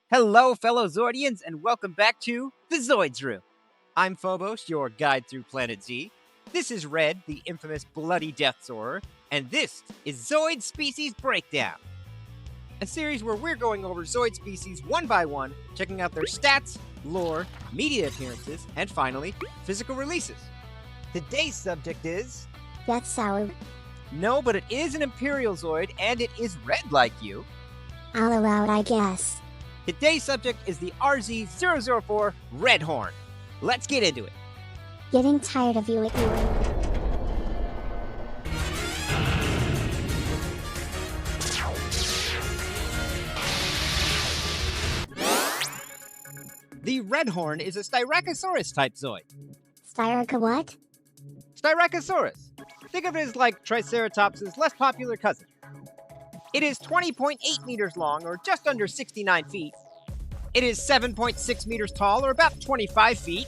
Hello, fellow Zoidians, and welcome back to the Zoids Room. I'm Phobos, your guide through Planet Z. This is Red, the infamous Bloody Death Soarer, and this is Zoid Species Breakdown, a series where we're going over Zoid species one by one, checking out their stats, lore, media appearances, and finally, physical releases. Today's subject is... That's sour. No, but it is an Imperial Zoid, and it is red like you. I'll allow it, I guess. Today's subject is the RZ-004 Redhorn. Let's get into it. Getting tired of you ignoring. The Redhorn is a Styracosaurus-type Zoid. Styraca what? Styracosaurus. Think of it as like Triceratops' less popular cousin. It is 20.8 meters long, or just under 69 feet. It is 7.6 meters tall, or about 25 feet.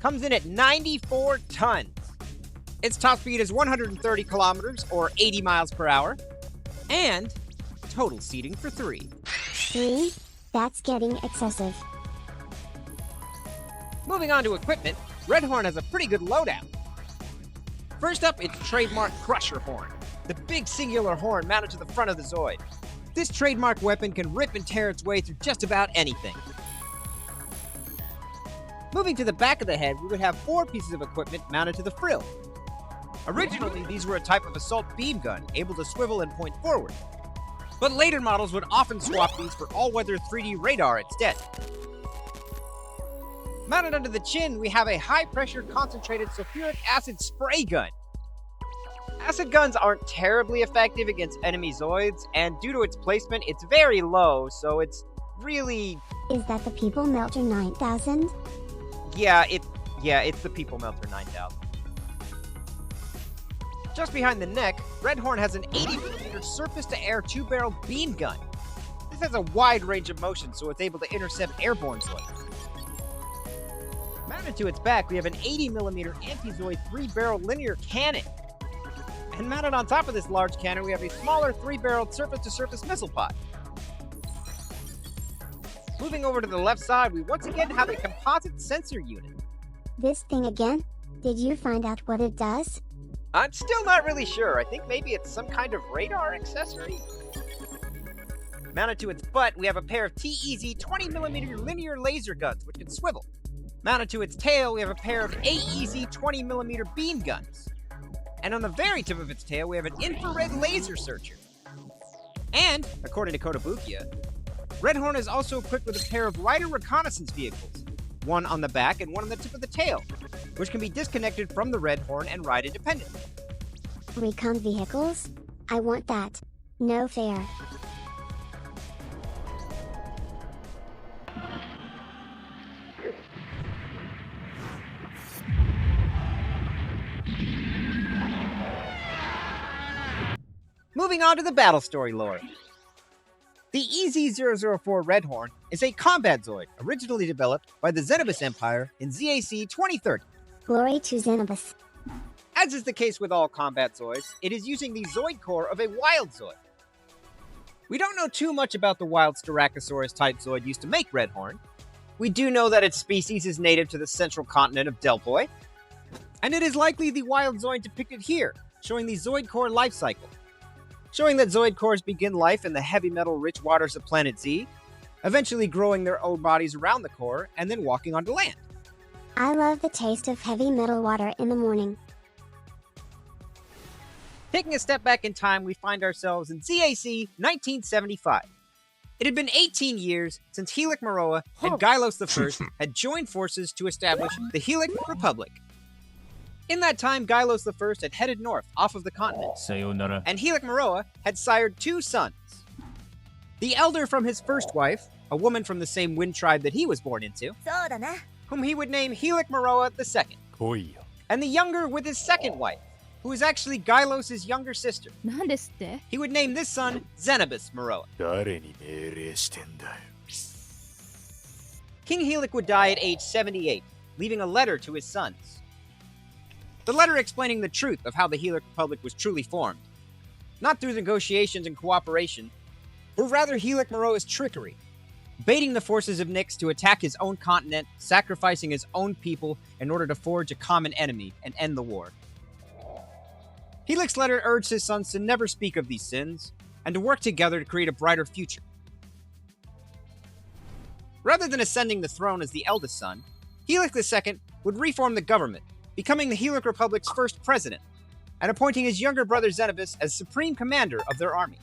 Comes in at 94 tons. Its top speed is 130 kilometers, or 80 miles per hour. And total seating for 3. 3? That's getting excessive. Moving on to equipment, Redhorn has a pretty good loadout. First up, its trademark Crusher Horn, the big singular horn mounted to the front of the Zoid. This trademark weapon can rip and tear its way through just about anything. Moving to the back of the head, we would have 4 pieces of equipment mounted to the frill. Originally, these were a type of assault beam gun, able to swivel and point forward. But later models would often swap these for all-weather 3D radar instead. Mounted under the chin, we have a high-pressure concentrated sulfuric acid spray gun. Acid guns aren't terribly effective against enemy Zoids, and due to its placement, it's very low, so it's really... Is that the People Melter 9000? Yeah, it's the People Melter 9000. Just behind the neck, Redhorn has an 80mm surface-to-air 2-barrel beam gun. This has a wide range of motion, so it's able to intercept airborne Zoids. Mounted to its back, we have an 80mm anti-Zoid 3-barrel linear cannon. And mounted on top of this large cannon, we have a smaller 3-barreled surface-to-surface missile pod. Moving over to the left side, we once again have a composite sensor unit. This thing again? Did you find out what it does? I'm still not really sure. I think maybe it's some kind of radar accessory. Mounted to its butt, we have a pair of TEZ 20mm linear laser guns, which can swivel. Mounted to its tail, we have a pair of AEZ 20mm beam guns. And on the very tip of its tail, we have an infrared laser searcher. And, according to Kotobukiya, Redhorn is also equipped with a pair of rider reconnaissance vehicles, one on the back and one on the tip of the tail, which can be disconnected from the Redhorn and ride independently. Recon vehicles? I want that. No fair. Moving on to the battle story lore. The EZ-004 Redhorn is a combat Zoid originally developed by the Xenobus Empire in ZAC 2030. Glory to Xenobus. As is the case with all combat Zoids, it is using the Zoid core of a wild Zoid. We don't know too much about the wild Styracosaurus-type Zoid used to make Redhorn. We do know that its species is native to the central continent of Delpoi, and it is likely the wild Zoid depicted here, showing the Zoid core life cycle. Showing that Zoid cores begin life in the heavy metal-rich waters of Planet Z, eventually growing their own bodies around the core, and then walking onto land. I love the taste of heavy metal water in the morning. Taking a step back in time, we find ourselves in ZAC 1975. It had been 18 years since Helic Maroa and Gylos I had joined forces to establish the Helic Republic. In that time, Gylos I had headed north off of the continent, Sayonara. and Helic Maroa had sired 2 sons. The elder from his first wife, a woman from the same wind tribe that he was born into, whom he would name Helic Maroa II, and the younger with his second wife, who is actually Gylos' younger sister. He would name this son Xenobus Maroa. King Helic would die at age 78, leaving a letter to his sons. The letter explaining the truth of how the Helic Republic was truly formed, not through negotiations and cooperation, but rather Helic Maroa's trickery, baiting the forces of Nyx to attack his own continent, sacrificing his own people in order to forge a common enemy and end the war. Helix's letter urged his sons to never speak of these sins, and to work together to create a brighter future. Rather than ascending the throne as the eldest son, Helix II would reform the government, becoming the Helix Republic's first president, and appointing his younger brother Xenobus as supreme commander of their army.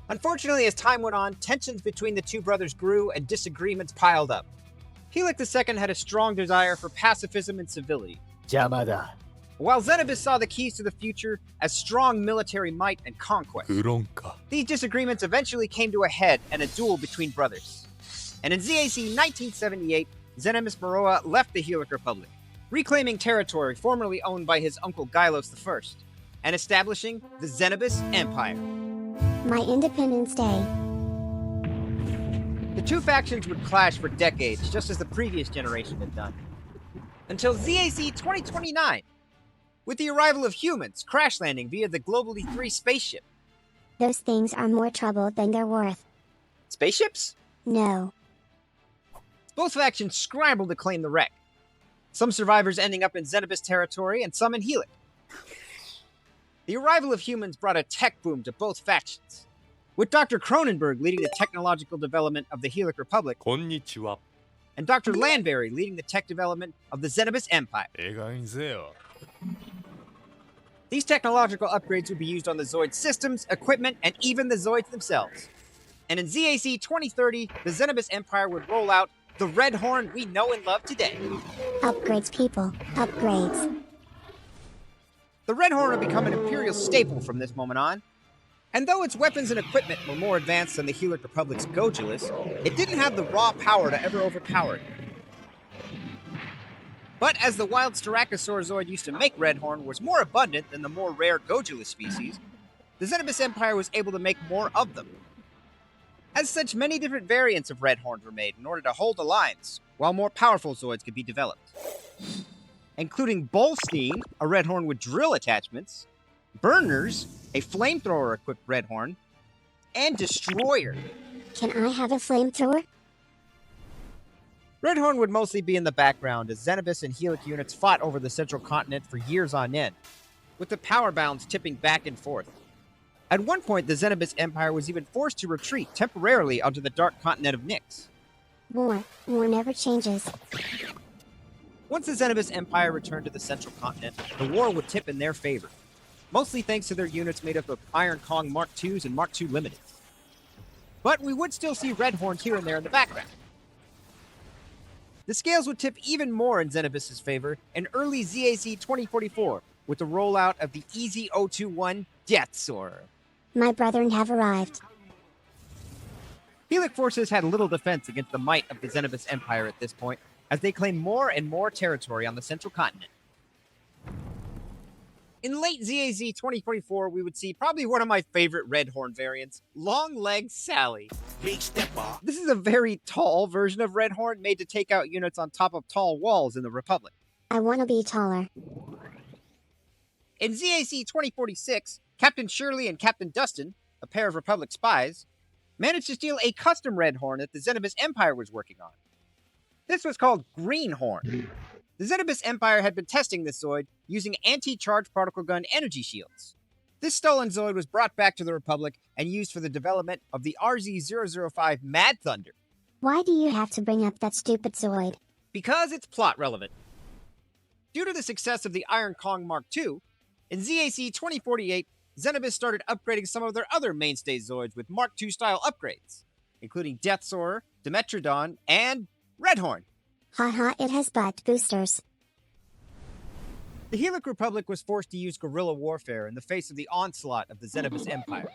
Unfortunately, as time went on, tensions between the two brothers grew and disagreements piled up. Helix II had a strong desire for pacifism and civility, while Xenobus saw the keys to the future as strong military might and conquest. These disagreements eventually came to a head and a duel between brothers. And in ZAC 1978, Xenobus Meroa left the Helix Republic, reclaiming territory formerly owned by his uncle Gylos I, and establishing the Xenobus Empire. My Independence Day. The two factions would clash for decades, just as the previous generation had done. Until ZAC 2029, with the arrival of humans crash landing via the Global E3 spaceship. Those things are more trouble than they're worth. Spaceships? No. Both factions scrambled to claim the wreck. Some survivors ending up in Xenobus territory and some in Helix. The arrival of humans brought a tech boom to both factions, with Dr. Cronenberg leading the technological development of the Helix Republic, and Dr. Landberry leading the tech development of the Xenobus Empire. These technological upgrades would be used on the Zoid systems, equipment, and even the Zoids themselves. And in ZAC 2030, the Xenobus Empire would roll out the Red Horn we know and love today. Upgrades, people. Upgrades. The Red Horn would become an Imperial staple from this moment on. And though its weapons and equipment were more advanced than the Helix Republic's Gojulus, it didn't have the raw power to ever overpower it. But as the wild Styracosaur Zoid used to make Red Horn was more abundant than the more rare Gojulus species, the Xenobus Empire was able to make more of them. As such, many different variants of Red Horns were made in order to hold the lines, while more powerful Zoids could be developed. Including Bolstein, a Red Horn with drill attachments, Burners, a flamethrower-equipped Red Horn, and Destroyer. Can I have a flamethrower? Red Horn would mostly be in the background as Xenobus and Helix units fought over the central continent for years on end, with the power bounds tipping back and forth. At one point, the Xenobus Empire was even forced to retreat temporarily onto the dark continent of Nyx. War never changes. Once the Xenobus Empire returned to the central continent, the war would tip in their favor, mostly thanks to their units made up of Iron Kong Mark IIs and Mark II Limiteds. But we would still see Red Horns here and there in the background. The scales would tip even more in Xenobus' favor in early ZAC 2044 with the rollout of the EZ-021 Deathsaur. My brethren have arrived. Helix forces had little defense against the might of the Xenobus Empire at this point, as they claimed more and more territory on the central continent. In late ZAZ 2044, we would see probably one of my favorite Red Horn variants, Long Leg Sally. This is a very tall version of Red Horn made to take out units on top of tall walls in the Republic. I want to be taller. In ZAC 2046, Captain Shirley and Captain Dustin, a pair of Republic spies, managed to steal a custom Red Horn that the Xenobus Empire was working on. This was called Green Horn. The Xenobus Empire had been testing this Zoid using anti-charge particle gun energy shields. This stolen Zoid was brought back to the Republic and used for the development of the RZ-005 Mad Thunder. Why do you have to bring up that stupid Zoid? Because it's plot relevant. Due to the success of the Iron Kong Mark II, in ZAC 2048, Xenobus started upgrading some of their other mainstay Zoids with Mark II style upgrades, including Deathsaur, Dimetrodon, and Red Horn. Haha, it has butt boosters. The Helix Republic was forced to use guerrilla warfare in the face of the onslaught of the Xenobus Empire.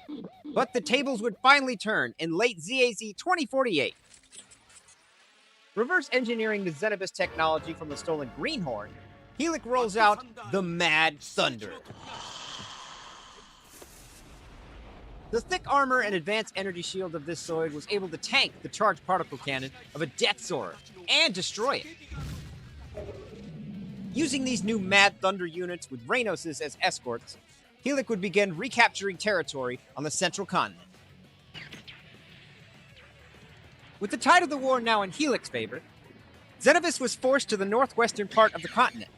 But the tables would finally turn in late ZAZ 2048. Reverse engineering the Xenobus technology from the stolen Green Horn, Helix rolls out the Mad Thunder. The thick armor and advanced energy shield of this Zoid was able to tank the charged particle cannon of a Deathsaur and destroy it. Using these new Mad Thunder units with Raynoses as escorts, Helix would begin recapturing territory on the central continent. With the tide of the war now in Helix's favor, Xenobus was forced to the northwestern part of the continent.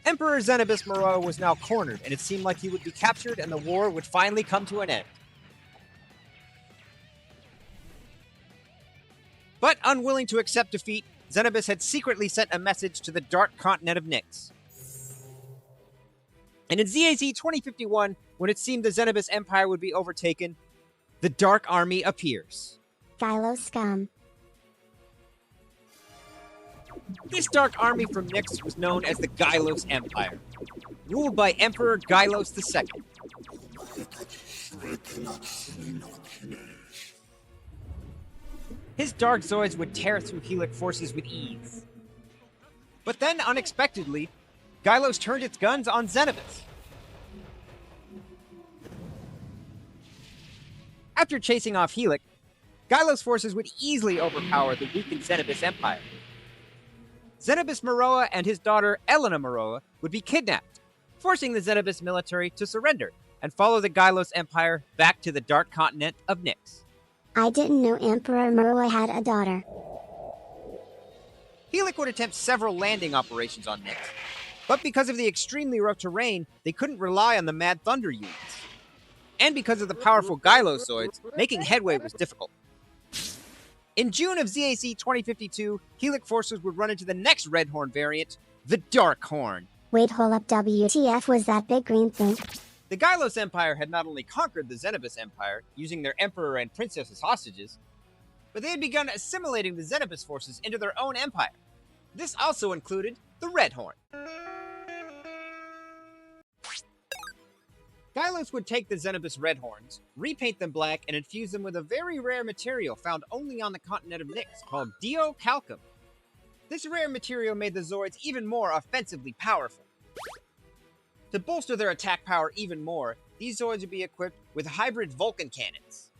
Emperor Xenobus Meroa was now cornered, and it seemed like he would be captured and the war would finally come to an end. But unwilling to accept defeat, Xenobus had secretly sent a message to the dark continent of Nyx. And in ZAZ 2051, when it seemed the Xenobus Empire would be overtaken, the Dark Army appears. Gylo scum. This Dark Army from Nyx was known as the Gylos Empire, ruled by Emperor Gylos II. His Dark Zoids would tear through Helix forces with ease. But then, unexpectedly, Gylos turned its guns on Xenobus. After chasing off Helix, Gylos forces would easily overpower the weakened Xenobus Empire. Xenobus Meroa and his daughter Elena Meroa would be kidnapped, forcing the Xenobus military to surrender and follow the Gylos Empire back to the dark continent of Nyx. I didn't know Emperor Meroa had a daughter. Helix would attempt several landing operations on Nyx, but because of the extremely rough terrain, they couldn't rely on the Mad Thunder units. And because of the powerful Gylozoids, making headway was difficult. In June of ZAC 2052, Helix forces would run into the next Red Horn variant, the Dark Horn. Wait, hold up, WTF was that big green thing? The Gylos Empire had not only conquered the Xenobus Empire, using their emperor and princess as hostages, but they had begun assimilating the Xenobus forces into their own empire. This also included the Red Horn. Gylos would take the Xenobus Red Horns, repaint them black, and infuse them with a very rare material found only on the continent of Nyx called diocalcum. This rare material made the Zoids even more offensively powerful. To bolster their attack power even more, these Zoids would be equipped with hybrid Vulcan cannons.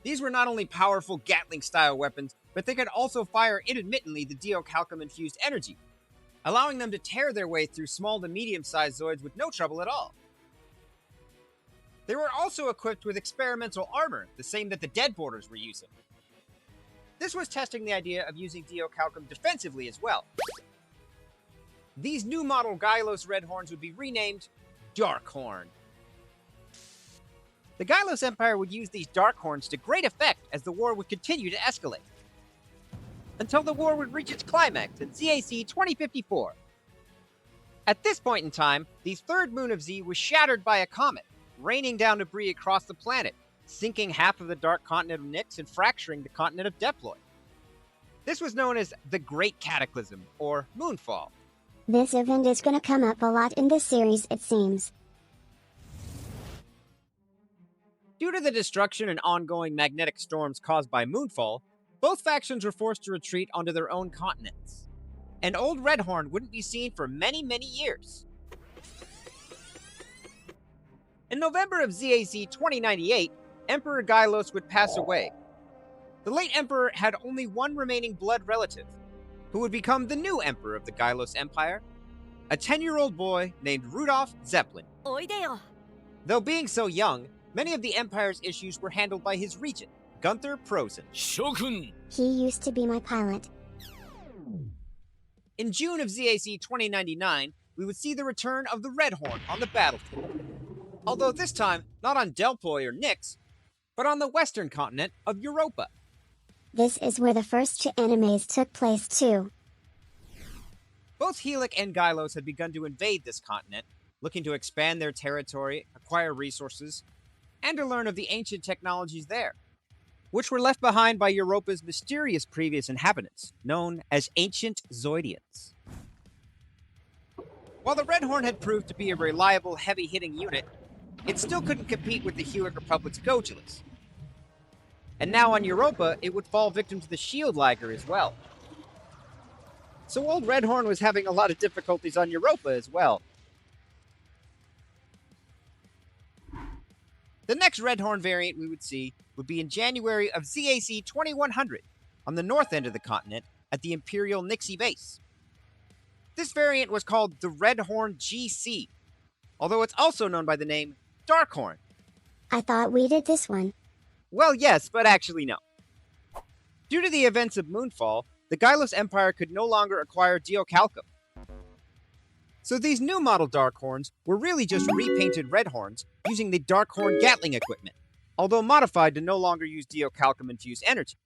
These were not only powerful Gatling-style weapons, but they could also fire intermittently the diocalcum-infused energy, allowing them to tear their way through small to medium-sized Zoids with no trouble at all. They were also equipped with experimental armor, the same that the Dead Boarders were using. This was testing the idea of using diocalcum defensively as well. These new model Gylos Red Horns would be renamed Dark Horn. The Gylos Empire would use these Dark Horns to great effect as the war would continue to escalate, until the war would reach its climax in ZAC 2054. At this point in time, the third moon of Z was shattered by a comet, raining down debris across the planet, sinking half of the dark continent of Nyx and fracturing the continent of Deploy. This was known as the Great Cataclysm, or Moonfall. This event is gonna come up a lot in this series, it seems. Due to the destruction and ongoing magnetic storms caused by Moonfall, both factions were forced to retreat onto their own continents. And Old Redhorn wouldn't be seen for many, many years. In November of ZAC 2098, Emperor Gylos would pass away. The late Emperor had only one remaining blood relative, who would become the new Emperor of the Gylos Empire, a 10-year-old boy named Rudolf Zeppelin. Though being so young, many of the Empire's issues were handled by his regent, Gunther Prosen. Shogun! He used to be my pilot. In June of ZAC 2099, we would see the return of the Red Horn on the battlefield. Although this time, not on Delpoi or Nyx, but on the western continent of Europa. This is where the first two animes took place too. Both Helix and Gylos had begun to invade this continent, looking to expand their territory, acquire resources, and to learn of the ancient technologies there, which were left behind by Europa's mysterious previous inhabitants, known as Ancient Zoidians. While the Red Horn had proved to be a reliable, heavy-hitting unit, it still couldn't compete with the Helix Republic's Gojulus. And now on Europa, it would fall victim to the Shield Liger as well. So old Red Horn was having a lot of difficulties on Europa as well. The next Red Horn variant we would see would be in January of ZAC 2100 on the north end of the continent at the Imperial Nixie base. This variant was called the Red Horn GC, although it's also known by the name Dark Horn. I thought we did this one. Well, yes, but actually no. Due to the events of Moonfall, the Gylos Empire could no longer acquire Diocalcum. So these new model Darkhorns were really just repainted Redhorns using the Darkhorn Gatling equipment, although modified to no longer use Diocalcum-infused energy.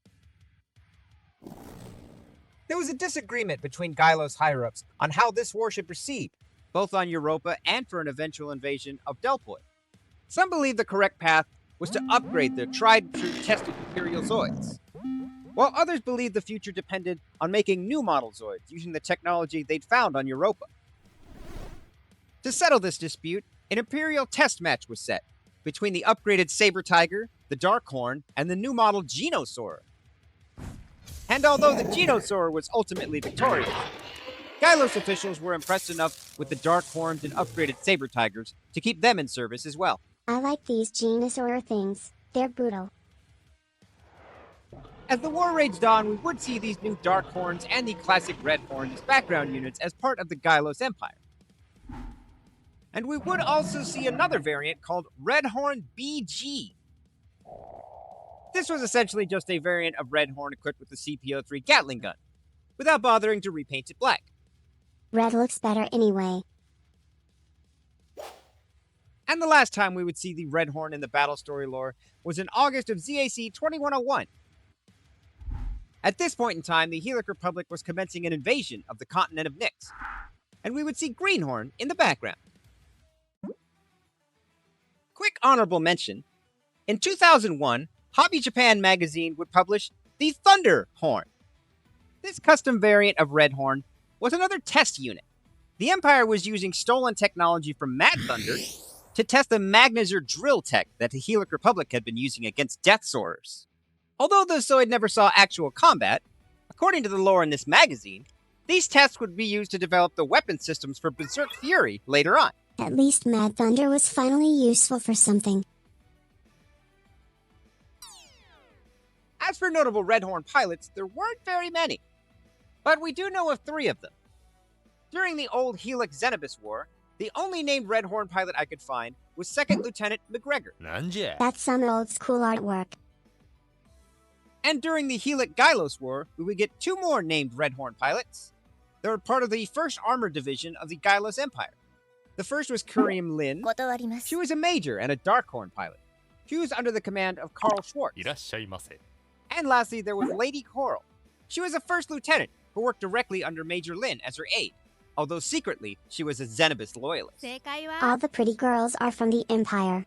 There was a disagreement between Gylos higher-ups on how this war should proceed, both on Europa and for an eventual invasion of Delpoi. Some believe the correct path was to upgrade the tried-and-true tested Imperial Zoids, while others believe the future depended on making new model Zoids using the technology they'd found on Europa. To settle this dispute, an Imperial test match was set between the upgraded Saber Tiger, the Darkhorn, and the new model Genosaur. And although the Genosaur was ultimately victorious, Gylos officials were impressed enough with the Darkhorns and upgraded Saber Tigers to keep them in service as well. I like these Genosaur things. They're brutal. As the war raged on, we would see these new Darkhorns and the classic Redhorns as background units as part of the Gylos Empire. And we would also see another variant called Redhorn BG. This was essentially just a variant of Redhorn equipped with the CP03 Gatling gun, without bothering to repaint it black. Red looks better anyway. And the last time we would see the Redhorn in the battle story lore was in August of ZAC 2101. At this point in time, the Helic Republic was commencing an invasion of the continent of Nyx, and we would see Greenhorn in the background. Quick honorable mention, in 2001, Hobby Japan magazine would publish the Thunder Horn. This custom variant of Redhorn was another test unit. The Empire was using stolen technology from Mad Thunder to test the Magnezer drill tech that the Helic Republic had been using against Death Soarers. Although the Zoid never saw actual combat, according to the lore in this magazine, these tests would be used to develop the weapon systems for Berserk Fury later on. At least Mad Thunder was finally useful for something. As for notable Redhorn pilots, there weren't very many, but we do know of 3 of them. During the old Helix Xenobus War, the only named Redhorn pilot I could find was 2nd Lieutenant McGregor. That's some old school artwork. And during the Helic Gylos War, we would get 2 more named Redhorn pilots. They were part of the 1st Armored Division of the Gylos Empire. The first was Kurium Lin. She was a major and a Darkhorn pilot. She was under the command of Carl Schwartz. And lastly, there was Lady Coral. She was a 1st lieutenant who worked directly under Major Lin as her aide, although secretly she was a Xenobus loyalist. All the pretty girls are from the Empire.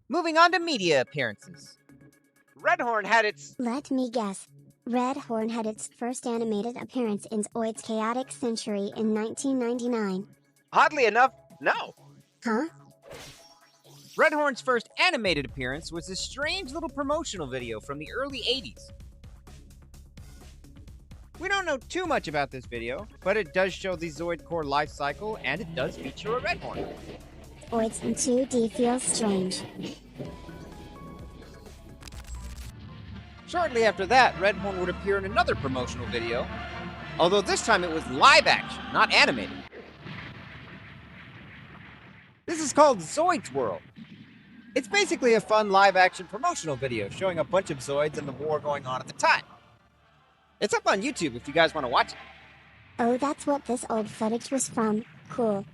Moving on to media appearances. Redhorn had its... Let me guess. Redhorn had its first animated appearance in Zoids Chaotic Century in 1999. Oddly enough, no. Huh? Redhorn's first animated appearance was this strange little promotional video from the early 80s. We don't know too much about this video, but it does show the Zoid core life cycle, and it does feature a Redhorn. Zoids in 2D feels strange. Shortly after that, Redhorn would appear in another promotional video, although this time it was live action, not animated. This is called Zoids World. It's basically a fun live action promotional video showing a bunch of Zoids and the war going on at the time. It's up on YouTube if you guys want to watch it. Oh, that's what this old footage was from. Cool.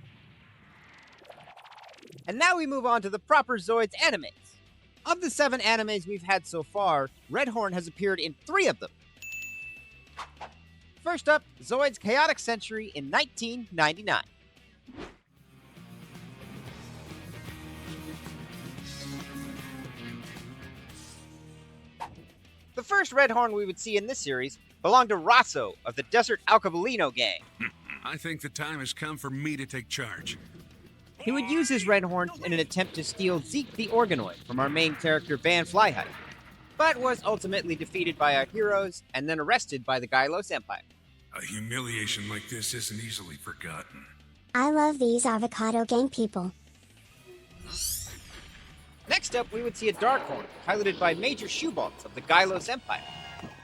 And now we move on to the proper Zoids animes. Of the 7 animes we've had so far, Redhorn has appeared in 3 of them. First up, Zoids Chaotic Century in 1999. The first Redhorn we would see in this series belonged to Rosso of the Desert Alcabalino gang. I think the time has come for me to take charge. He would use his Redhorn in an attempt to steal Zeke the Organoid from our main character Van Flyhut, but was ultimately defeated by our heroes and then arrested by the Gylos Empire. A humiliation like this isn't easily forgotten. I love these avocado gang people. Next up, we would see a Darkhorn, piloted by Major Shoeballs of the Gylos Empire.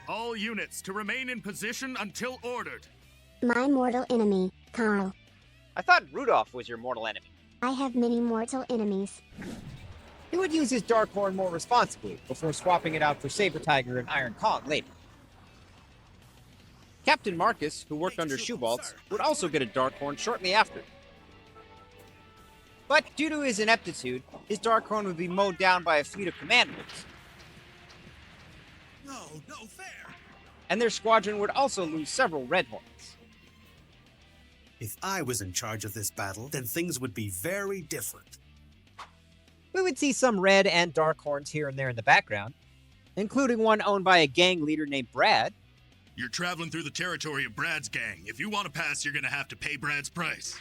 All units to remain in position until ordered. My mortal enemy, Carl. I thought Rudolph was your mortal enemy. I have many mortal enemies. He would use his Dark Horn more responsibly before swapping it out for Saber Tiger and Iron Kong later. Captain Marcus, who worked under Shoeballs, would also get a Dark Horn shortly after. But due to his ineptitude, his Dark Horn would be mowed down by a fleet of commandos, No fair. and their squadron would also lose several Red Horns. If I was in charge of this battle, then things would be very different. We would see some Red and Dark Horns here and there in the background, including one owned by a gang leader named Brad. You're traveling through the territory of Brad's gang. If you want to pass, you're gonna have to pay Brad's price.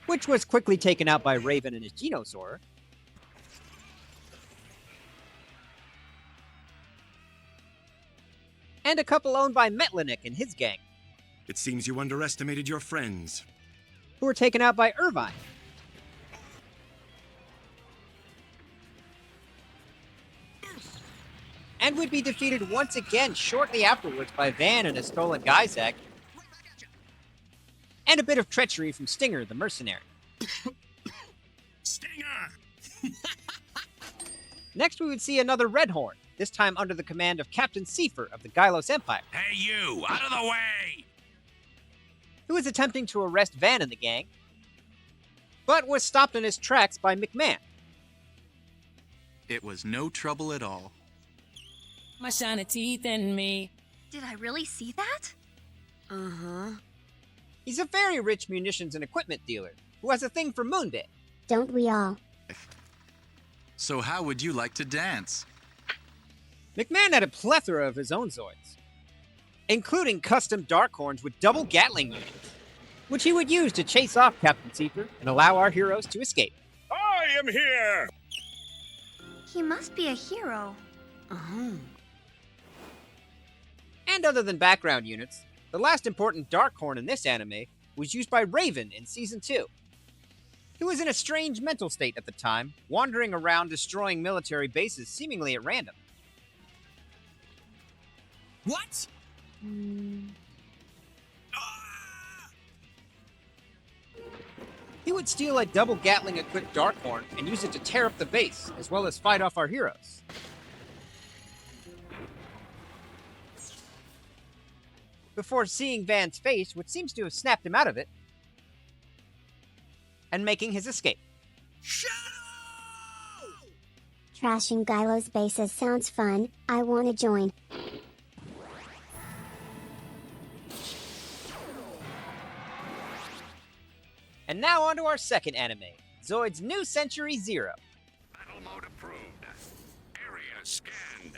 Which was quickly taken out by Raven and his Genosaur. And a couple owned by Metlinik and his gang, It seems you underestimated your friends. who were taken out by Irvine. And would be defeated once again shortly afterwards by Van and a stolen Geysack, and a bit of treachery from Stinger, the mercenary. Stinger! Next, we would see another Red Horn, this time under the command of Captain Seifer of the Gylos Empire, Hey you, out of the way! who was attempting to arrest Van and the gang, but was stopped in his tracks by McMahon. It was no trouble at all. My shiny teeth and me. Did I really see that? Uh-huh. He's a very rich munitions and equipment dealer, who has a thing for Moonbit. Don't we all? So how would you like to dance? McMahon had a plethora of his own Zoids, including custom Dark Horns with double Gatling units, which he would use to chase off Captain Seifer and allow our heroes to escape. I am here! He must be a hero. Uh-huh. And other than background units, the last important Dark Horn in this anime was used by Raven in Season 2. He was in a strange mental state at the time, wandering around destroying military bases seemingly at random. What? He would steal a double Gatling equipped Dark Horn and use it to tear up the base, as well as fight off our heroes. Before seeing Van's face, which seems to have snapped him out of it, and making his escape. Trashing Gylos bases sounds fun. I want to join. And now on to our second anime, Zoid's New Century Zero. Battle mode approved. Area scanned.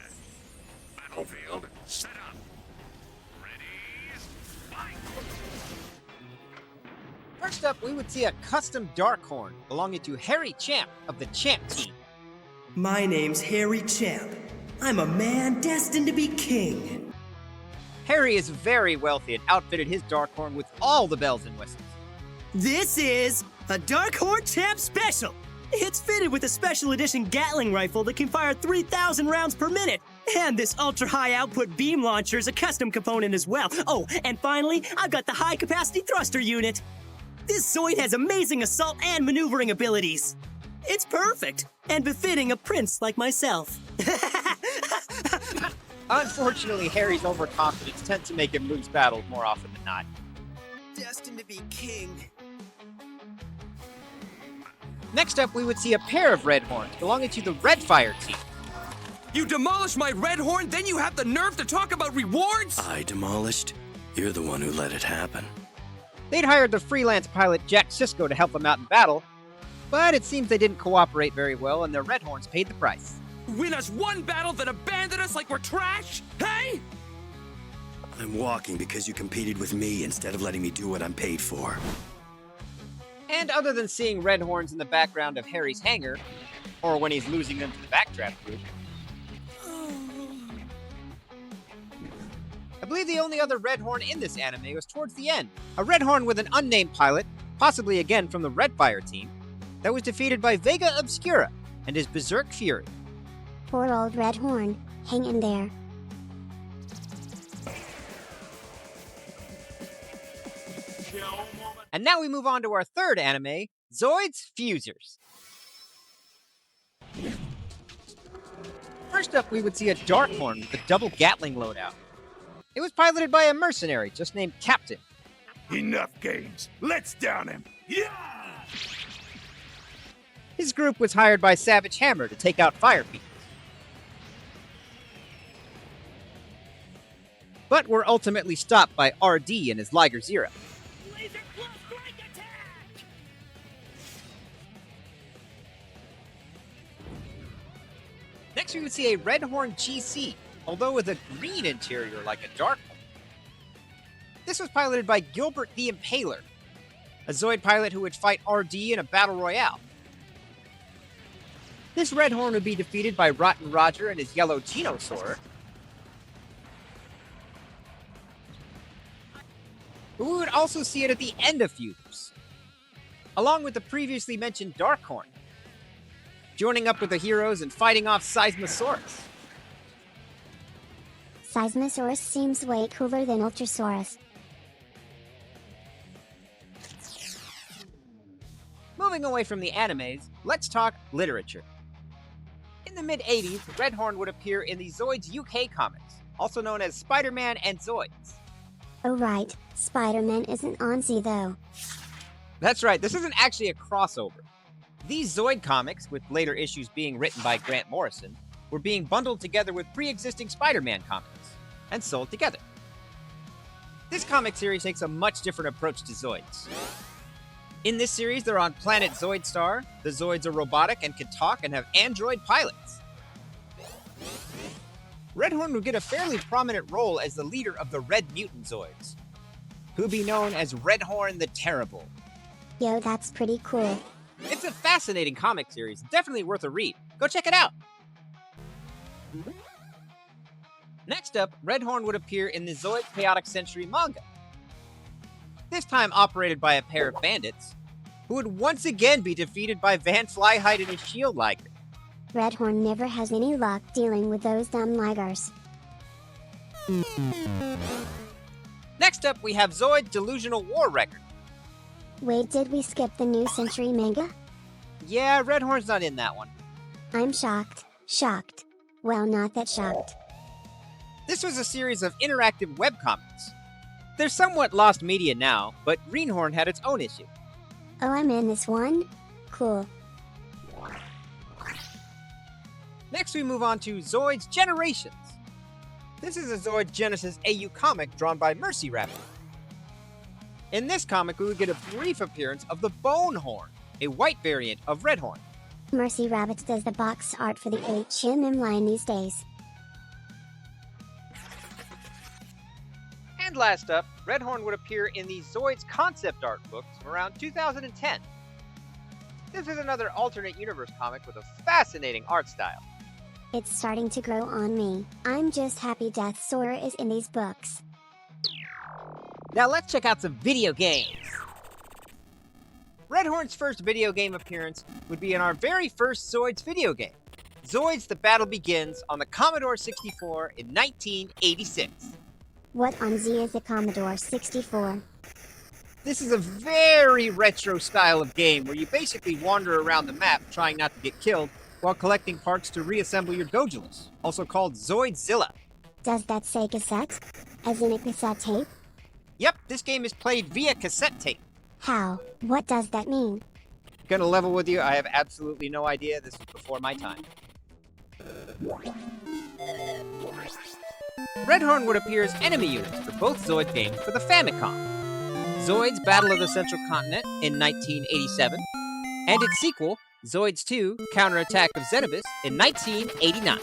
Battlefield set up. Ready? Fight! First up, we would see a custom Dark Horn belonging to Harry Champ of the Champ team. My name's Harry Champ. I'm a man destined to be king. Harry is very wealthy and outfitted his Dark Horn with all the bells and whistles. This is a Dark Horn Champ Special. It's fitted with a special edition Gatling rifle that can fire 3,000 rounds per minute. And this ultra-high output beam launcher is a custom component as well. Oh, and finally, I've got the high-capacity thruster unit. This Zoid has amazing assault and maneuvering abilities. It's perfect and befitting a prince like myself. Unfortunately, Harry's overconfidence tends to make him lose battles more often than not. Destined to be king. Next up, we would see a pair of Red Horns belonging to the Red Fire team. You demolished my red horn, then you have the nerve to talk about rewards? I demolished? You're the one who let it happen. They'd hired the freelance pilot Jack Sisko to help them out in battle, but it seems they didn't cooperate very well and their Red Horns paid the price. Win us one battle, then abandon us like we're trash? Hey! I'm walking because you competed with me instead of letting me do what I'm paid for. And other than seeing Red Horns in the background of Harry's hangar, or when he's losing them to the Backdraft group, I believe the only other Red Horn in this anime was towards the end. A Red Horn with an unnamed pilot, possibly again from the Red Fire team, that was defeated by Vega Obscura and his Berserk Fury. Poor old Red Horn. Hang in there. And now we move on to our third anime, Zoids Fusers. First up, we would see a Darkhorn with a double Gatling loadout. It was piloted by a mercenary just named Captain. Enough games. Let's down him. Yeah! His group was hired by Savage Hammer to take out Fire Fiends, but were ultimately stopped by RD and his Liger Zero. Laser close strike attack! Next, we would see a Redhorn GC, although with a green interior like a Darkhorn. This was piloted by Gilbert the Impaler, a Zoid pilot who would fight RD in a battle royale. This Redhorn would be defeated by Rotten Roger and his yellow Genosaur. But we would also see it at the end of Fusers, along with the previously mentioned Darkhorn, joining up with the heroes and fighting off Seismosaurus. Seismosaurus seems way cooler than Ultrasaurus. Moving away from the animes, let's talk literature. In the mid-80s, Redhorn would appear in the Zoids UK comics, also known as Spider-Man and Zoids. Oh right, Spider-Man isn't on Z though. That's right, this isn't actually a crossover. These Zoid comics, with later issues being written by Grant Morrison, were being bundled together with pre-existing Spider-Man comics, and sold together. This comic series takes a much different approach to Zoids. In this series, they're on planet ZoidStar. The Zoids are robotic and can talk and have android pilots. Redhorn would get a fairly prominent role as the leader of the Red Mutant Zoids, who'd be known as Redhorn the Terrible. Yo, that's pretty cool. It's a fascinating comic series, definitely worth a read. Go check it out! Next up, Redhorn would appear in the Zoid Chaotic Century manga. This time operated by a pair of bandits, who would once again be defeated by Van Flyhide and his Shield Liger. Redhorn never has any luck dealing with those dumb Ligers. Next up, we have Zoid Delusional War Record. Wait, did we skip the new Century manga? Yeah, Redhorn's not in that one. I'm shocked. Shocked. Well, not that shocked. This was a series of interactive webcomics. They're somewhat lost media now, but Greenhorn had its own issue. Oh, I'm in this one? Cool. Next, we move on to Zoids Generations. This is a Zoid Genesis AU comic drawn by Mercy Rabbit. In this comic, we would get a brief appearance of the Bonehorn, a white variant of Redhorn. Mercy Rabbit does the box art for the HMM line these days. And last up, Redhorn would appear in the Zoids concept art books around 2010. This is another alternate universe comic with a fascinating art style. It's starting to grow on me. I'm just happy Death Sawyer is in these books. Now let's check out some video games. Redhorn's first video game appearance would be in our very first Zoids video game, Zoids The Battle Begins on the Commodore 64 in 1986. What on Z is the Commodore 64? This is a very retro style of game where you basically wander around the map trying not to get killed while collecting parts to reassemble your Gojulus, also called Zoidzilla. Does that say cassette? As in a cassette tape? Yep, this game is played via cassette tape. How? What does that mean? Gonna level with you, I have absolutely no idea. This was before my time. Redhorn would appear as enemy units for both Zoid games for the Famicom. Zoids Battle of the Central Continent in 1987, and its sequel, Zoids 2 Counterattack of Xenobus in 1989.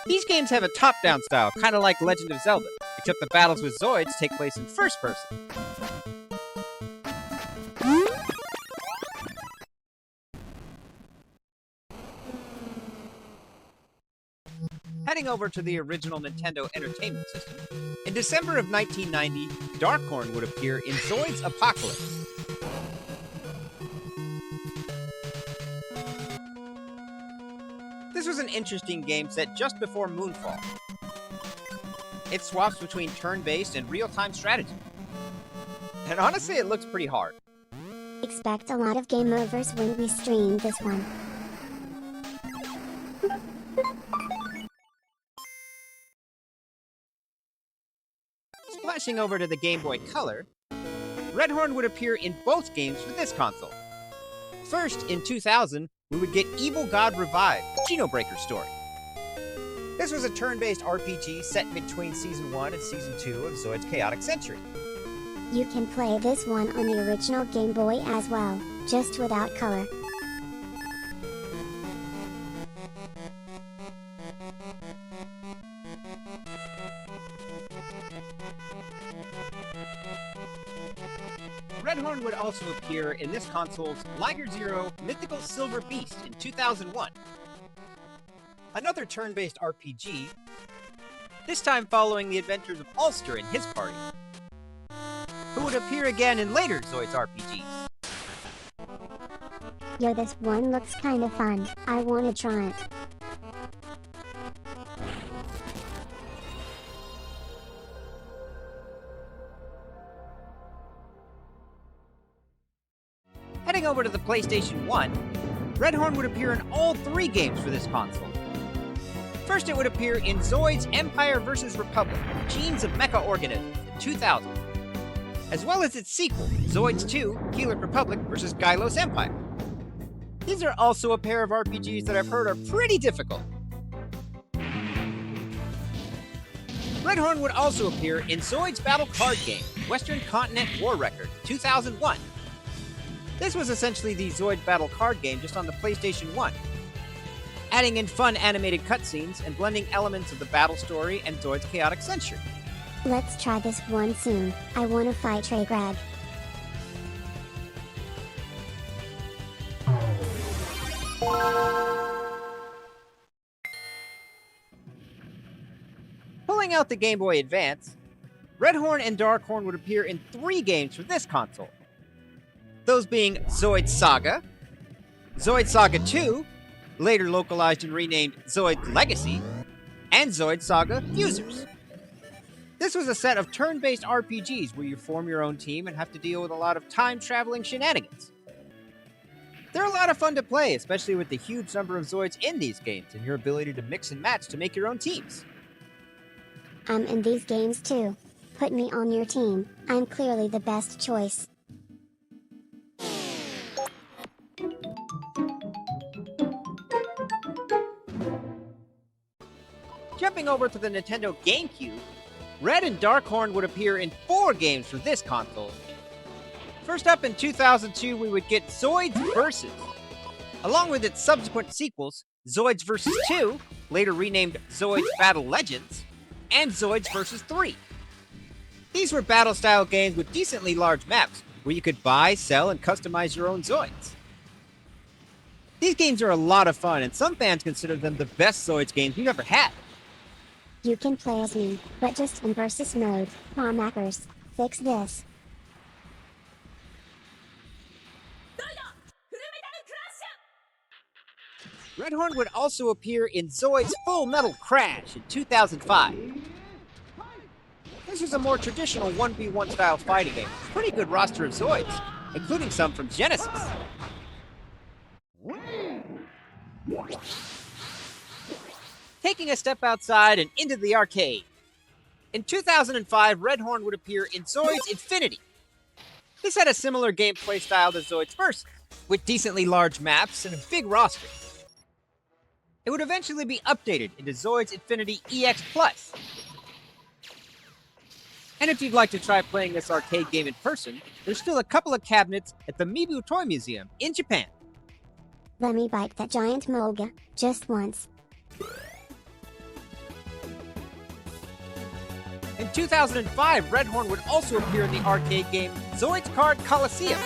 These games have a top-down style, kind of like Legend of Zelda, except the battles with Zoids take place in first person. Heading over to the original Nintendo Entertainment System, in December of 1990, Darkhorn would appear in Zoids Apocalypse. This was an interesting game set just before Moonfall. It swaps between turn-based and real-time strategy. And honestly, it looks pretty hard. Expect a lot of game overs when we stream this one. Splashing over to the Game Boy Color, Redhorn would appear in both games for this console. First, in 2000, we would get Evil God Revived, Genobreaker story. This was a turn-based RPG set between Season 1 and Season 2 of Zoid's Chaotic Century. You can play this one on the original Game Boy as well, just without color. Redhorn would also appear in this console's Liger Zero Mythical Silver Beast in 2001. Another turn-based RPG, this time following the adventures of Ulster and his party, who would appear again in later Zoids RPGs. Yo, this one looks kinda fun. I wanna try it. Heading over to the PlayStation 1, Redhorn would appear in all 3 games for this console. First, it would appear in Zoids Empire vs. Republic, Genes of Mecha Organisms in 2000, as well as its sequel, Zoids 2, Healer Republic vs. Gylos Empire. These are also a pair of RPGs that I've heard are pretty difficult. Redhorn would also appear in Zoids Battle Card Game, Western Continent War Record, 2001. This was essentially the Zoid Battle Card game just on the PlayStation 1, adding in fun animated cutscenes and blending elements of the battle story and Zoid's Chaotic Century. Let's try this one soon. I wanna fight Treygrag. Pulling out the Game Boy Advance, Redhorn and Darkhorn would appear in 3 games for this console. Those being Zoid Saga, Zoid Saga 2, later localized and renamed Zoid Legacy, and Zoid Saga Fusers. This was a set of turn-based RPGs where you form your own team and have to deal with a lot of time-traveling shenanigans. They're a lot of fun to play, especially with the huge number of Zoids in these games and your ability to mix and match to make your own teams. I'm in these games too. Put me on your team. I'm clearly the best choice. Jumping over to the Nintendo GameCube, Red and Darkhorn would appear in 4 games for this console. First up in 2002, we would get Zoids Versus, along with its subsequent sequels, Zoids Versus 2, later renamed Zoids Battle Legends, and Zoids Versus 3. These were battle-style games with decently large maps, where you could buy, sell, and customize your own Zoids. These games are a lot of fun, and some fans consider them the best Zoids games we've ever had. You can play as me, but just in versus mode. Palmackers, fix this. Redhorn would also appear in Zoids Full Metal Crash in 2005. This was a more traditional 1v1 style fighting game with a pretty good roster of Zoids, including some from Genesis. Taking a step outside and into the arcade. In 2005, Redhorn would appear in Zoids Infinity. This had a similar gameplay style to Zoids Versus, with decently large maps and a big roster. It would eventually be updated into Zoids Infinity EX Plus. And if you'd like to try playing this arcade game in person, there's still a couple of cabinets at the Mibu Toy Museum in Japan. Let me bite that giant moga, just once. In 2005, Redhorn would also appear in the arcade game Zoids Card Coliseum.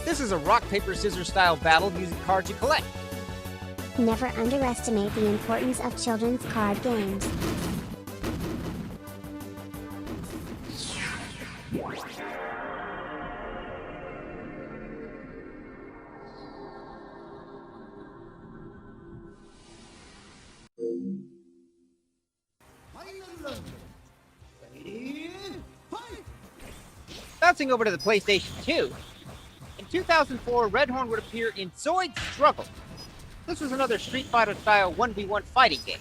This is a rock-paper-scissors style battle using cards you collect. Never underestimate the importance of children's card games. Bouncing over to the PlayStation 2, in 2004, Red Horn would appear in Zoids Struggle. This was another Street Fighter-style 1v1 fighting game.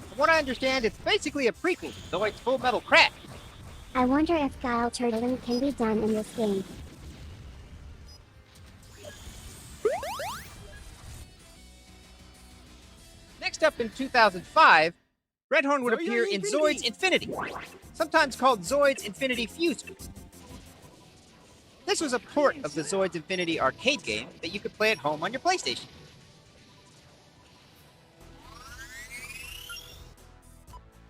From what I understand, it's basically a prequel to Zoids Full Metal Crash. I wonder if guile turtling can be done in this game. Next up in 2005, Red Horn would appear in Zoids Infinity, sometimes called Zoids Infinity Fusion. This was a port of the Zoids Infinity arcade game that you could play at home on your PlayStation.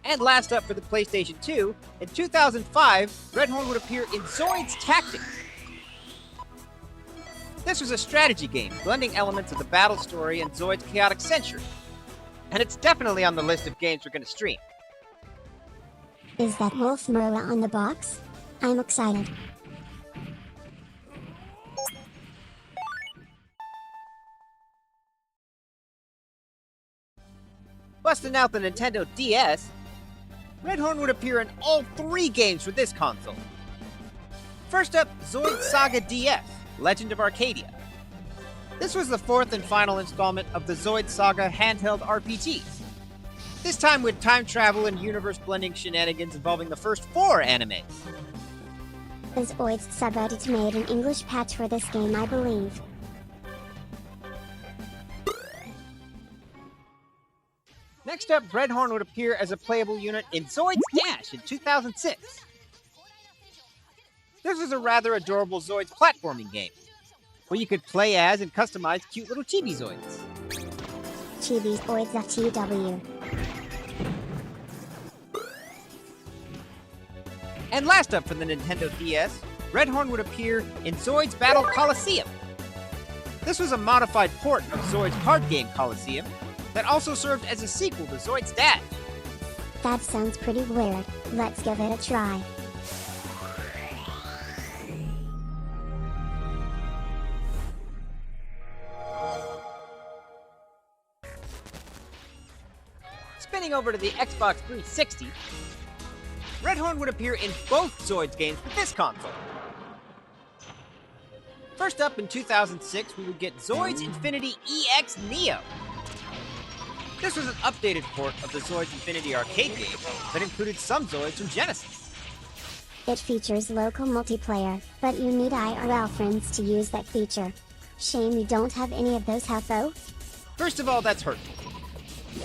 And last up for the PlayStation 2, in 2005, Red Horn would appear in Zoids Tactics. This was a strategy game, blending elements of the battle story and Zoids Chaotic Century. And it's definitely on the list of games we're going to stream. Is that Wolf Merla on the box? I'm excited. Busting out the Nintendo DS, Red Horn would appear in all 3 games for this console. First up, Zoid Saga DS, Legend of Arcadia. This was the 4th and final installment of the Zoid Saga handheld RPGs. This time with time travel and universe-blending shenanigans involving the first 4 animes. The Zoids subreddit made an English patch for this game, I believe. Next up, Red Horn would appear as a playable unit in Zoids Dash in 2006. This was a rather adorable Zoids platforming game, where you could play as and customize cute little chibi Zoids. Chibi Zoids FTW. And last up for the Nintendo DS, Red Horn would appear in Zoids Battle Coliseum. This was a modified port of Zoids card game Coliseum that also served as a sequel to Zoids Dash. That sounds pretty weird. Let's give it a try. Spinning over to the Xbox 360, Red Horn would appear in both Zoids games for this console. First up in 2006, we would get Zoids Infinity EX Neo. This was an updated port of the Zoids Infinity arcade game that included some Zoids from Genesis. It features local multiplayer, but you need IRL friends to use that feature. Shame you don't have any of those, though. First of all, that's hurtful.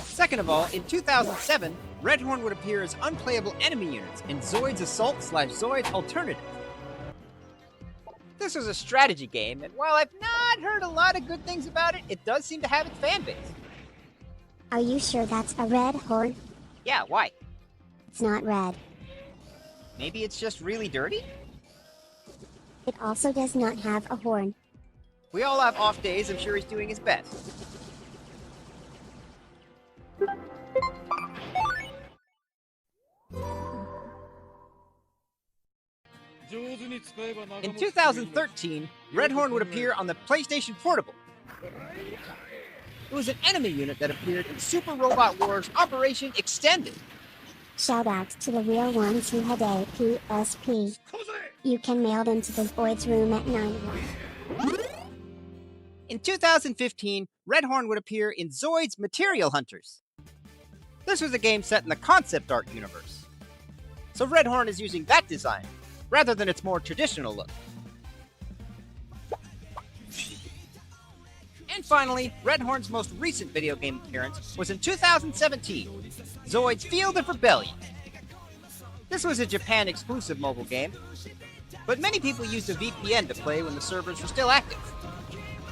Second of all, in 2007, Red Horn would appear as unplayable enemy units in Zoids Assault / Zoids Alternative. This was a strategy game, and while I've not heard a lot of good things about it, it does seem to have its fan base. Are you sure that's a Red Horn? Yeah, why? It's not red. Maybe it's just really dirty? It also does not have a horn. We all have off days, I'm sure he's doing his best. In 2013, Red Horn would appear on the PlayStation Portable. It was an enemy unit that appeared in Super Robot Wars Operation Extended. Shout out to the real ones who had a PSP. You can mail them to the Zoids room at 9. In 2015, Red Horn would appear in Zoids Material Hunters. This was a game set in the concept art universe. So Red Horn is using that design, rather than its more traditional look. And finally, Red Horn's most recent video game appearance was in 2017, Zoids Field of Rebellion. This was a Japan-exclusive mobile game, but many people used a VPN to play when the servers were still active.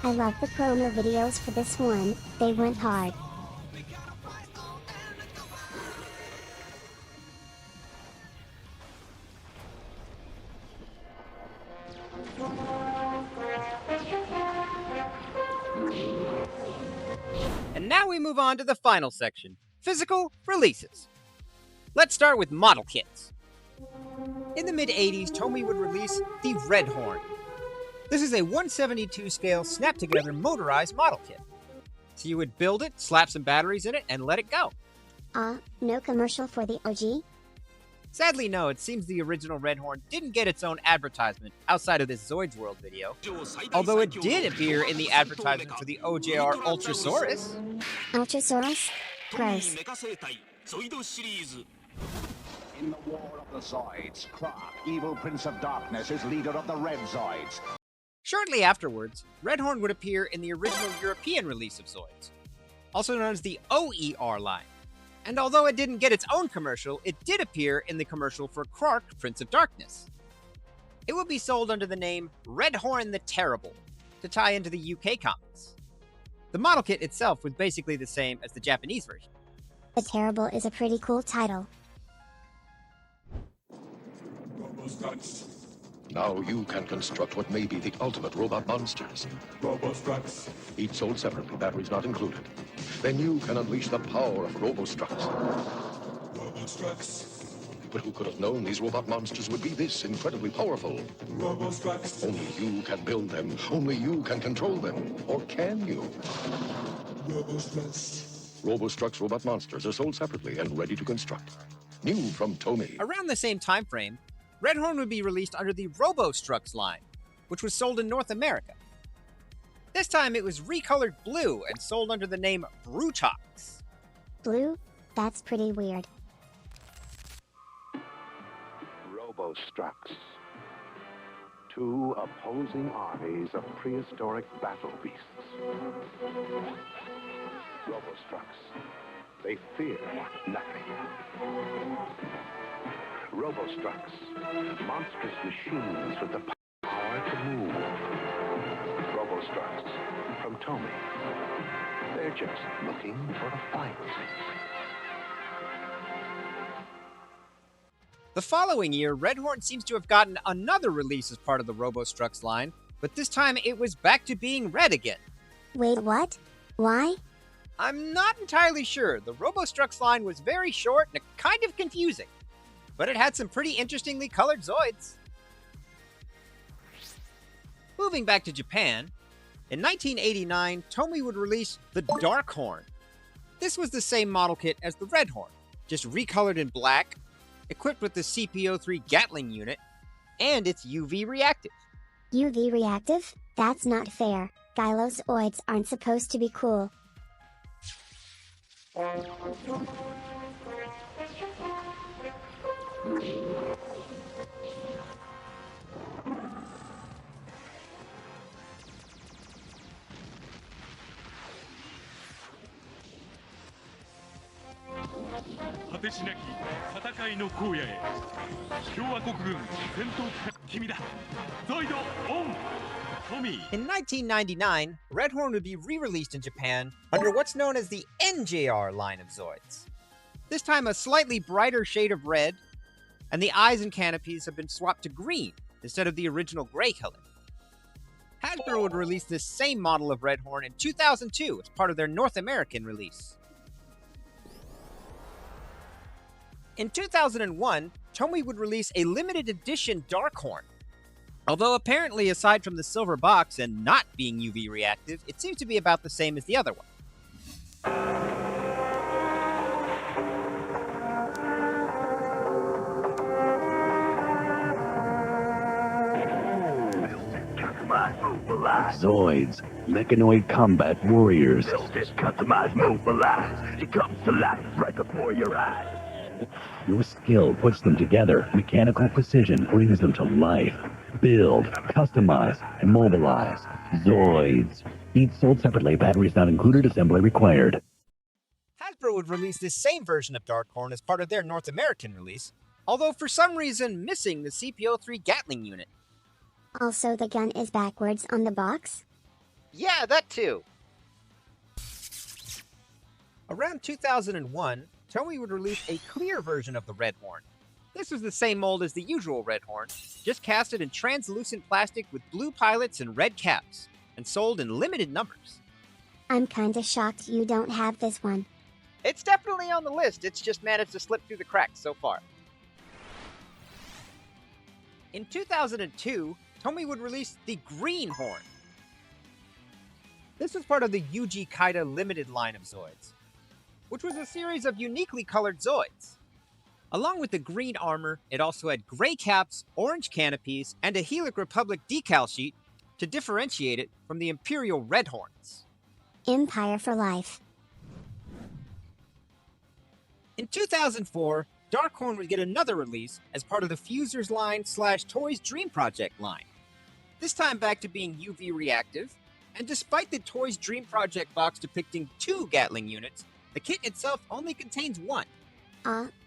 I love the promo videos for this one, they went hard. And now we move on to the final section, physical releases. Let's start with model kits. In the mid-80s, Tomy would release the Red Horn. This is a 1/72 scale snap-together motorized model kit. So you would build it, slap some batteries in it, and let it go. No commercial for the OG? Sadly, no, it seems the original Red Horn didn't get its own advertisement outside of this Zoids World video, although it did appear in the advertisement for the OJR Ultrasaurus. Ultrasaurus? Gross. In the War of the Zoids, Clark, evil Prince of Darkness, is leader of the Red Zoids. Shortly afterwards, Red Horn would appear in the original European release of Zoids, also known as the OER line. And although it didn't get its own commercial, it did appear in the commercial for Clark, Prince of Darkness. It would be sold under the name Red Horn the Terrible, to tie into the UK comics. The model kit itself was basically the same as the Japanese version. The Terrible is a pretty cool title. Now you can construct what may be the ultimate robot monsters. Robostructs. Each sold separately, batteries not included. Then you can unleash the power of Robostructs. Robostructs. But who could have known these robot monsters would be this incredibly powerful? Robostructs. Only you can build them. Only you can control them. Or can you? Robostructs. Robostructs robot monsters are sold separately and ready to construct. New from Tomy. Around the same time frame, Red Horn would be released under the Robostructs line, which was sold in North America. This time it was recolored blue and sold under the name Brutox. Blue? That's pretty weird. Robostructs. Two opposing armies of prehistoric battle beasts. Robostructs. They fear nothing. Robostructs. Monstrous machines with the power to move. Robostructs. From Tomy. They're just looking for a fight. The following year, Red Horn seems to have gotten another release as part of the Robostructs line, but this time it was back to being red again. Wait, what? Why? I'm not entirely sure. The Robostructs line was very short and kind of confusing, but it had some pretty interestingly colored Zoids. Moving back to Japan, in 1989, Tomy would release the Dark Horn. This was the same model kit as the Red Horn, just recolored in black, equipped with the CP03 Gatling unit, and it's UV reactive. UV reactive? That's not fair. Gylozoids aren't supposed to be cool. In 1999, Red Horn would be re-released in Japan under what's known as the NJR line of Zoids. This time a slightly brighter shade of red, and the eyes and canopies have been swapped to green instead of the original gray color. Hasbro would release this same model of Red Horn in 2002 as part of their North American release. In 2001, Tomy would release a limited edition Dark Horn. Although apparently, aside from the silver box and not being UV reactive, it seems to be about the same as the other one. Zoids, mechanoid combat warriors. This customized mobilized. It comes to life right before your eyes. Your skill puts them together. Mechanical precision brings them to life. Build, customize, mobilize. Zoids. Each sold separately, batteries not included, assembly required. Hasbro would release this same version of Dark Horn as part of their North American release, although for some reason missing the CP03 Gatling unit. Also, the gun is backwards on the box? Yeah, that too. Around 2001, Tomy would release a clear version of the Red Horn. This was the same mold as the usual Red Horn, just casted in translucent plastic with blue pilots and red caps, and sold in limited numbers. I'm kinda shocked you don't have this one. It's definitely on the list, it's just managed to slip through the cracks so far. In 2002, Tomy would release the Green Horn. This was part of the Yuji Kaida limited line of Zoids, which was a series of uniquely colored Zoids. Along with the green armor, it also had gray caps, orange canopies, and a Helix Republic decal sheet to differentiate it from the Imperial Red Horns. Empire for life. In 2004, Darkhorn would get another release as part of the Fusers line / Toys Dream Project line. This time back to being UV reactive, and despite the Toys Dream Project box depicting 2 Gatling units, the kit itself only contains 1.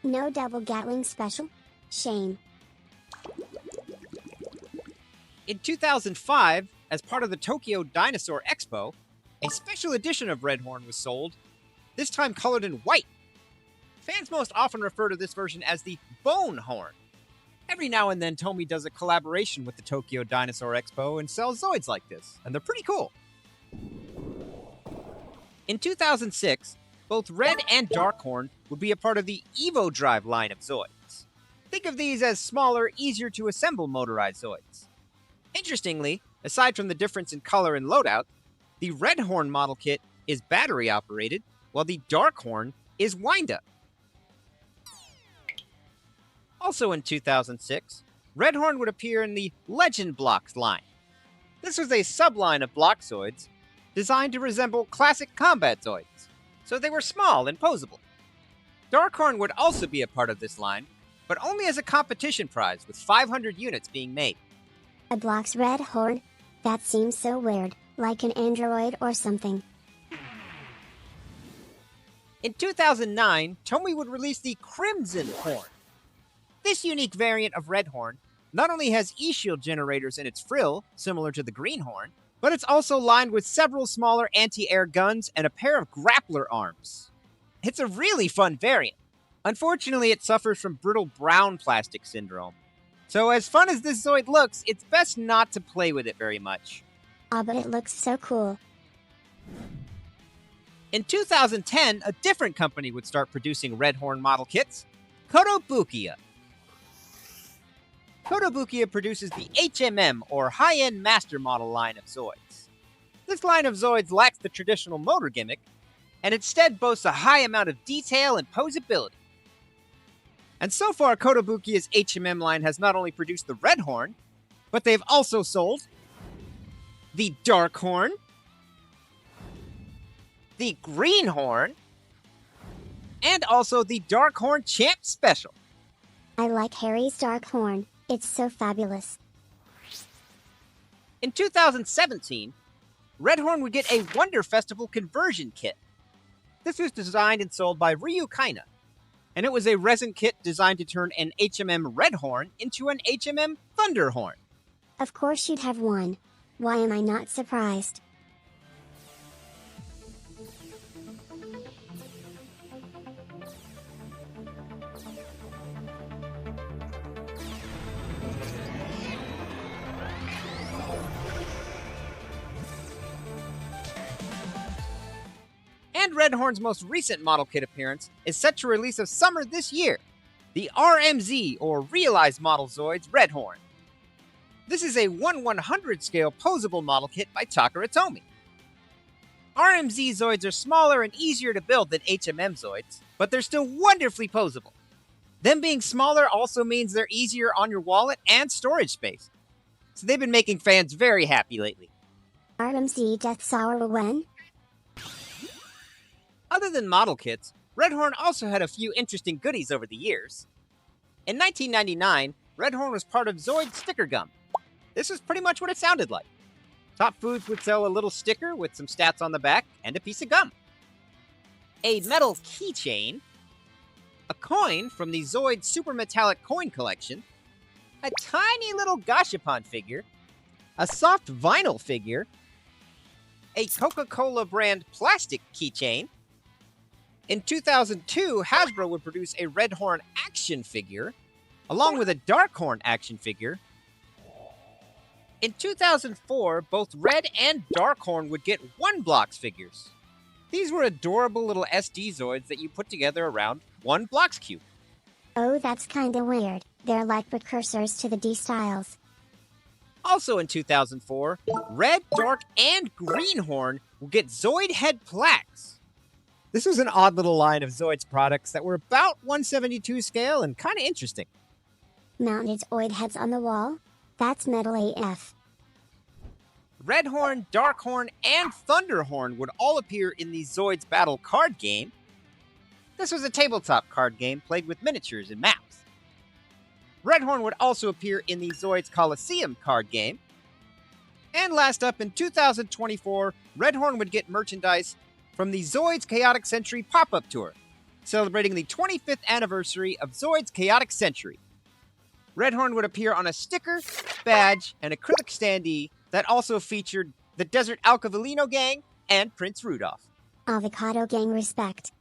No double Gatling special? Shame. In 2005, as part of the Tokyo Dinosaur Expo, a special edition of Red Horn was sold, this time colored in white. Fans most often refer to this version as the Bone Horn. Every now and then, Tomy does a collaboration with the Tokyo Dinosaur Expo and sells Zoids like this, and they're pretty cool. In 2006, both Red and Darkhorn would be a part of the Evo Drive line of Zoids. Think of these as smaller, easier to assemble motorized Zoids. Interestingly, aside from the difference in color and loadout, the Red Horn model kit is battery operated, while the Darkhorn is wind-up. Also in 2006, Red Horn would appear in the Legend Blocks line. This was a subline of Block Zoids designed to resemble classic combat Zoids, so they were small and posable. Darkhorn would also be a part of this line, but only as a competition prize with 500 units being made. A Block's Red Horn? That seems so weird, like an android or something. In 2009, Tomy would release the Crimson Horn. This unique variant of Red Horn not only has E-shield generators in its frill, similar to the Green Horn, but it's also lined with several smaller anti-air guns and a pair of grappler arms. It's a really fun variant. Unfortunately, it suffers from brittle brown plastic syndrome. So as fun as this Zoid looks, it's best not to play with it very much. But it looks so cool. In 2010, a different company would start producing Red Horn model kits, Kotobukiya. Kotobukiya produces the HMM, or High-End Master Model line of Zoids. This line of Zoids lacks the traditional motor gimmick, and instead boasts a high amount of detail and posability. And so far, Kotobukiya's HMM line has not only produced the Red Horn, but they've also sold the Dark Horn, the Green Horn, and also the Dark Horn Champ Special. I like Harry's Dark Horn. It's so fabulous. In 2017, Red Horn would get a Wonder Festival conversion kit. This was designed and sold by Ryu Kaina, and it was a resin kit designed to turn an HMM Red Horn into an HMM Thunder Horn. Of course you'd have one. Why am I not surprised? And Red Horn's most recent model kit appearance is set to release of summer this year, the RMZ, or Realized Model Zoids Red Horn. This is a 1/100 scale posable model kit by Takara Tomy. RMZ Zoids are smaller and easier to build than HMM Zoids, but they're still wonderfully posable. Them being smaller also means they're easier on your wallet and storage space. So they've been making fans very happy lately. RMZ Death Sour when? Other than model kits, Red Horn also had a few interesting goodies over the years. In 1999, Red Horn was part of Zoid Sticker Gum. This is pretty much what it sounded like. Top Foods would sell a little sticker with some stats on the back and a piece of gum. A metal keychain, a coin from the Zoid Super Metallic Coin Collection, a tiny little Gashapon figure, a soft vinyl figure, a Coca-Cola brand plastic keychain. In 2002, Hasbro would produce a Red Horn action figure, along with a Dark Horn action figure. In 2004, both Red and Dark Horn would get 1-Blocks figures. These were adorable little SD Zoids that you put together around 1 Blocks cube. Oh, that's kinda weird. They're like precursors to the D-Styles. Also in 2004, Red, Dark, and Green Horn will get Zoid head plaques. This was an odd little line of Zoids products that were about 1/72 scale and kind of interesting. Mounted Zoid heads on the wall? That's metal AF. Redhorn, Darkhorn, and Thunderhorn would all appear in the Zoids Battle card game. This was a tabletop card game played with miniatures and maps. Redhorn would also appear in the Zoids Coliseum card game. And last up, in 2024, Redhorn would get merchandise from the Zoids Chaotic Century pop-up tour, celebrating the 25th anniversary of Zoids Chaotic Century. Redhorn would appear on a sticker, badge, and acrylic standee that also featured the Desert Alcavilino Gang and Prince Rudolph. Avocado Gang respect.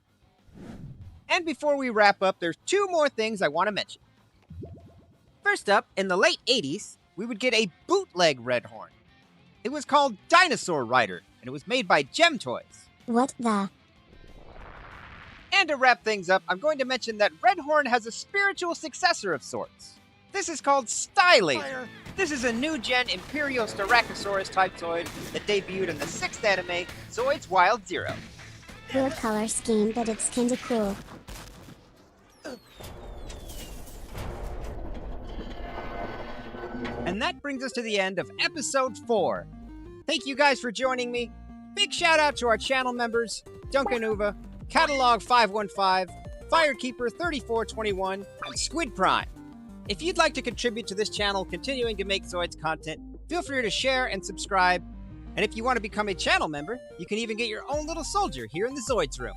And before we wrap up, there's two more things I want to mention. First up, in the late 80s, we would get a bootleg Redhorn. It was called Dinosaur Rider, and it was made by Gem Toys. What the? And to wrap things up, I'm going to mention that Redhorn has a spiritual successor of sorts. This is called Stylaser. This is a new-gen Imperial Styracosaurus-type Zoid that debuted in the 6th anime, Zoids Wild Zero. Weird color scheme, but it's kinda cool. And that brings us to the end of episode 4. Thank you guys for joining me. Big shout out to our channel members, Dunkanuva, Catalog 515, Firekeeper 3421, and Squid Prime. If you'd like to contribute to this channel continuing to make Zoids content, feel free to share and subscribe. And if you want to become a channel member, you can even get your own little soldier here in the Zoids room.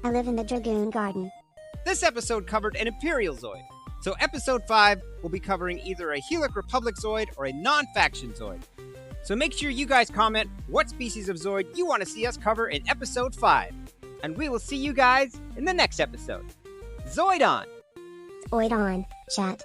I live in the Dragoon Garden. This episode covered an Imperial Zoid, so episode 5 will be covering either a Helic Republic Zoid or a non-faction Zoid. So make sure you guys comment what species of Zoid you want to see us cover in episode 5. And we will see you guys in the next episode. Zoid on! Zoid on, chat.